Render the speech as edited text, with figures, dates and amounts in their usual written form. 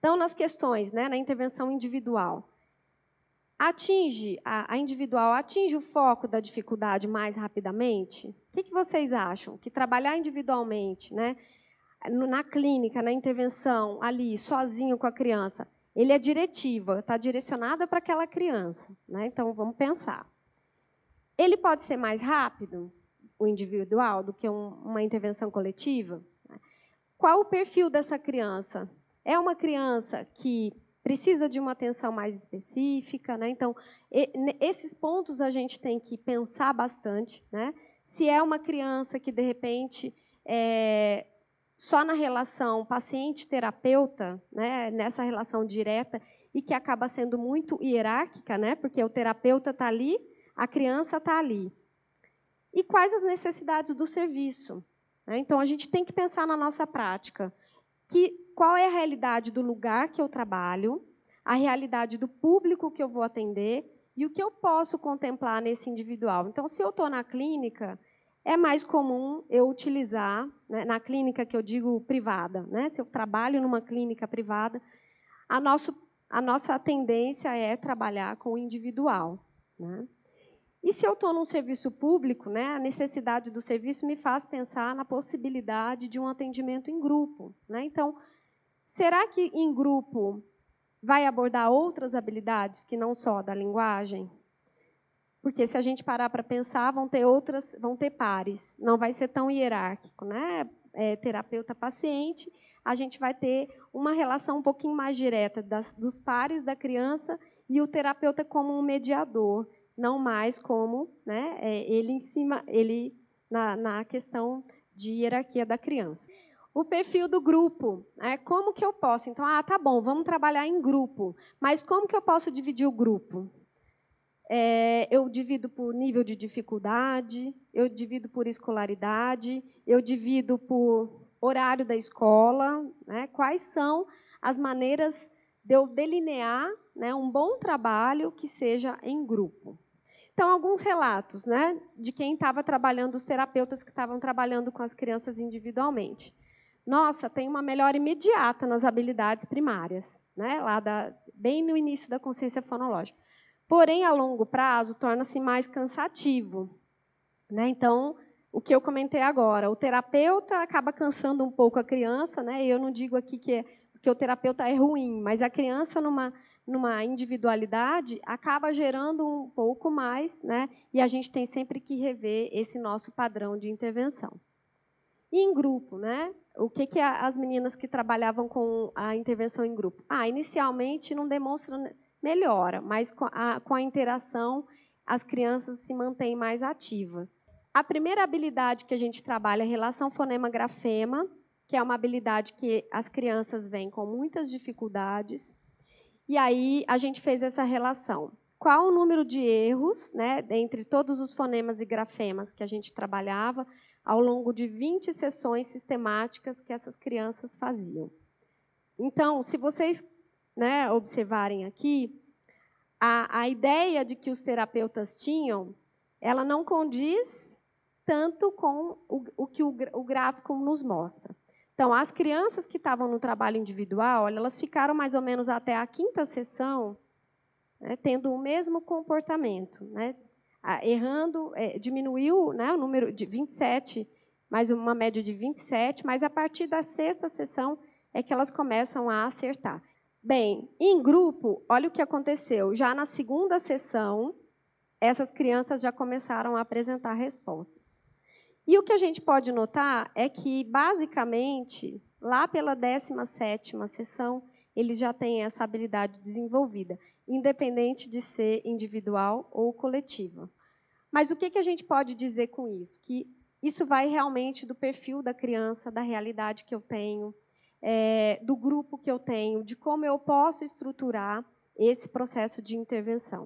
Então, nas questões, né, na intervenção individual, a individual atinge o foco da dificuldade mais rapidamente? O que vocês acham? Que trabalhar individualmente, né, na clínica, na intervenção, ali, sozinho com a criança, ele é diretiva, está direcionada para aquela criança, né? Então, vamos pensar. Ele pode ser mais rápido, o individual, do que uma intervenção coletiva? Qual o perfil dessa criança? É uma criança que precisa de uma atenção mais específica, né? Então, esses pontos a gente tem que pensar bastante, né? Se é uma criança que, de repente, só na relação paciente-terapeuta, né, nessa relação direta, e que acaba sendo muito hierárquica, né, porque o terapeuta está ali, a criança está ali. E quais as necessidades do serviço? Né? Então, a gente tem que pensar na nossa prática. Qual é a realidade do lugar que eu trabalho, a realidade do público que eu vou atender e o que eu posso contemplar nesse individual. Então, se eu estou na clínica, é mais comum eu utilizar, né, na clínica que eu digo privada, né, se eu trabalho numa clínica privada, a nossa tendência é trabalhar com o individual. Né? E se eu estou num serviço público, né, a necessidade do serviço me faz pensar na possibilidade de um atendimento em grupo. Né? Então, será que em grupo vai abordar outras habilidades que não só da linguagem? Porque se a gente parar para pensar, vão ter pares, não vai ser tão hierárquico, né? Terapeuta-paciente, a gente vai ter uma relação um pouquinho mais direta dos pares da criança e o terapeuta como um mediador, não mais como, né, ele na questão de hierarquia da criança. O perfil do grupo, né? Como que eu posso? Então, tá bom, vamos trabalhar em grupo, mas como que eu posso dividir o grupo? Eu divido por nível de dificuldade, eu divido por escolaridade, eu divido por horário da escola. Né? Quais são as maneiras de eu delinear, né, um bom trabalho que seja em grupo? Então, alguns relatos, né, de quem estava trabalhando, os terapeutas que estavam trabalhando com as crianças individualmente. Nossa, tem uma melhora imediata nas habilidades primárias, né, bem no início da consciência fonológica. Porém, a longo prazo, torna-se mais cansativo. Né? Então, o que eu comentei agora, o terapeuta acaba cansando um pouco a criança, né? E eu não digo aqui que o terapeuta é ruim, mas a criança, numa individualidade, acaba gerando um pouco mais, né? E a gente tem sempre que rever esse nosso padrão de intervenção. E em grupo, né? O que as meninas que trabalhavam com a intervenção em grupo? Inicialmente não demonstra melhora, mas com a interação, as crianças se mantêm mais ativas. A primeira habilidade que a gente trabalha é a relação fonema-grafema, que é uma habilidade que as crianças vêm com muitas dificuldades. E aí a gente fez essa relação. Qual o número de erros, né, entre todos os fonemas e grafemas que a gente trabalhava ao longo de 20 sessões sistemáticas que essas crianças faziam? Então, se vocês, né, observarem aqui, a ideia de que os terapeutas tinham, ela não condiz tanto com o que o gráfico nos mostra. Então, as crianças que estavam no trabalho individual, olha, elas ficaram mais ou menos até a 5ª sessão, né, tendo o mesmo comportamento. Né, errando, diminuiu, né, o número de 27, mais uma média de 27, mas a partir da 6ª sessão é que elas começam a acertar. Bem, em grupo, olha o que aconteceu. Já na 2ª sessão, essas crianças já começaram a apresentar respostas. E o que a gente pode notar é que, basicamente, lá pela 17ª sessão, eles já têm essa habilidade desenvolvida, independente de ser individual ou coletiva. Mas o que a gente pode dizer com isso? Que isso vai realmente do perfil da criança, da realidade que eu tenho, do grupo que eu tenho, de como eu posso estruturar esse processo de intervenção.